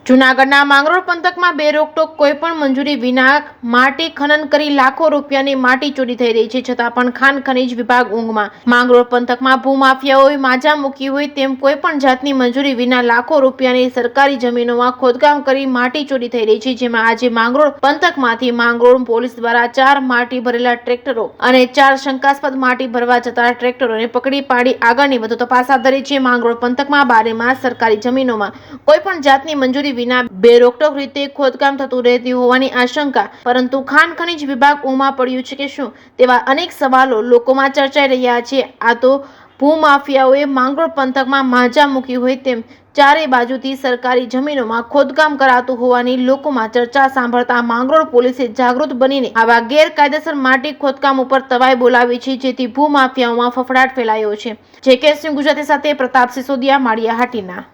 જૂનાગઢના માંગરોળ પંથકમાં બે રોકટોક કોઈપણ મંજૂરી વિના માટી ખનન કરી લાખો રૂપિયાની માટી ચોરી થઈ રહી છે, છતાં પણ ખાણ ખનીજ વિભાગ ઊંઘમાં। માંગરોળ પંથકમાં ભૂમાફિયાઓએ માજા મૂકી હોય તેમ કોઈપણ જાતની મંજૂરી વિના લાખો રૂપિયાની સરકારી જમીનોમાં ખોદકામ કરી માટી ચોરી થઈ રહી છે, જેમાં આજે માંગરોળ પંથકમાંથી માંગરોળ પોલીસ દ્વારા 4 માટી ભરેલા ટ્રેક્ટરો અને 4 શંકાસ્પદ માટી ભરવા જતા ટ્રેક્ટરોને પકડી પાડી આગળની વધુ તપાસ હાથ ધરી છે। માંગરોળ પંથકમાં બારેમાસ સરકારી જમીનોમાં કોઈપણ જાતની મંજૂરી વિના બે રોકટોક રીતે ખોદકામ થતું રહેતી હોવાની આશંકા, પરંતુ ખાણ ખનીજ વિભાગ ઊંઘમાં પડ્યું છે કે શું, તેવા અનેક સવાલો લોકોમાં ચર્ચાઈ રહ્યા છે। આ તો ભૂમાફિયાઓએ માંગરોળ પંથકમાં માજા મૂકી હોય તેમ ચારે બાજુથી સરકારી જમીનોમાં ખોદકામ કરાતું હોવાની લોકોમાં ચર્ચા સાંભળતા માંગરોળ પોલીસે જાગૃત બનીને આવા ગેરકાયદેસર માટી ખોદકામ ઉપર તવાઈ બોલાવી છે, જેથી ભૂમાફિયાઓમાં ફફડાટ ફેલાયો છે। જે કે ગુજરાતી સાથે પ્રતાપ સિસોદિયા, માળિયા હાટીના।